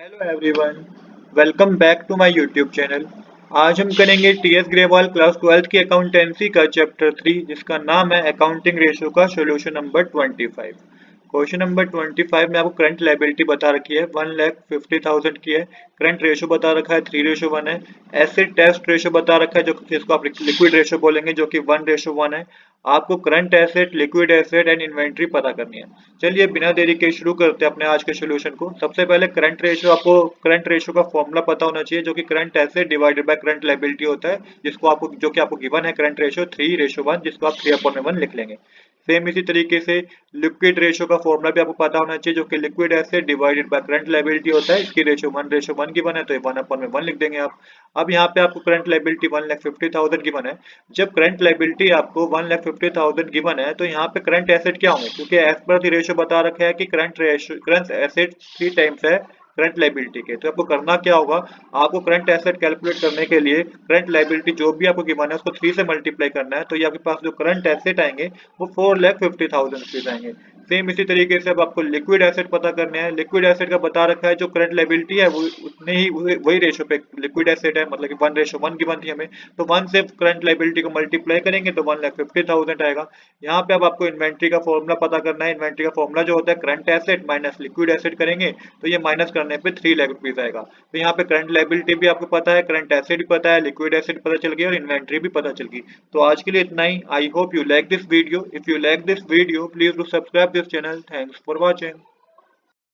Hello everyone, welcome back to my YouTube channel. आज हम करेंगे टीएस ग्रेवाल क्लास 12th की अकाउंटेंसी का चैप्टर 3 जिसका नाम है अकाउंटिंग रेशियो का सॉल्यूशन नंबर 25। क्वेश्चन नंबर 25 में आपको करंट लायबिलिटी बता रखी है 1,50,000 की है। करंट रेशियो बता रखा है 3:1 है। एसिड टेस्ट रेशियो बता रखा है जो जिसको आप लिक्विड रेशियो बोलेंगे जो कि 1:1 है। आपको current asset, liquid asset and inventory पता करनी है। चलिए बिना देरी के शुरू करते हैं अपने आज के सॉल्यूशन को। सबसे पहले करंट रेशियो, आपको करंट रेशियो का फॉर्मूला पता होना चाहिए जो कि current asset divided by current liability होता है, जिसको आपको जो कि आपको गिवन है करंट रेशियो 3:1, जिसको आप 3/1 लिख लेंगे। सेम इसी तरीके से लिक्विड रेशियो का फॉर्मूला भी आपको पता होना चाहिए जो कि liquid asset divided by current liability होता है। इसकी रेशियो 1:1 गिवन है तो 1/1 लिख देंगे आप। अब यहाँ पे आपको करंट लायबिलिटी 1,50,000 गिवन है। जब करंट लायबिलिटी आपको 1,50,000 गिवन है तो यहाँ पे करंट एसेट क्या होंगे, क्योंकि एज पर द रेशियो बता रखा है कि करंट एसेट 3 टाइम्स है करंट लायबिलिटी के। तो आपको करना क्या होगा, आपको करंट एसेट कैलकुलेट करने के लिए करंट लायबिलिटी जो भी आपको गिवन है उसको 3 से मल्टीप्लाई करना है, तो ये आपके पास जो करंट एसेट आएंगे वो 4,50,000 रुपीज आएंगे। सेम इसी तरीके से अब आपको लिक्विड एसेट पता करने हैं। लिक्विड एसेट का बता रखा है जो करंट लायबिलिटी है वो उतने ही वही रेशियो पे लिक्विड एसेट है, मतलब कि 1:1 गिवन थी हमें, तो 1 से करंट लायबिलिटी को मल्टीप्लाई करेंगे तो 1,50,000 आएगा। यहाँ पे अब आपको इन्वेंट्री का फॉर्मूला पता करना है। इन्वेंट्री का फॉर्मूला जो होता है current asset minus liquid asset करेंगे तो ये माइनस करने पे 3 लाख रुपीज आएगा। तो यहाँ पे करंट लायबिलिटी भी आपको पता है, करंट एसेट भी पता है, लिक्विड एसेट पता चल गई और इन्वेंट्री भी पता चल गई। तो आज के लिए इतना ही। I hope you like this video. If you like this video please do subscribe this channel. Thanks for watching.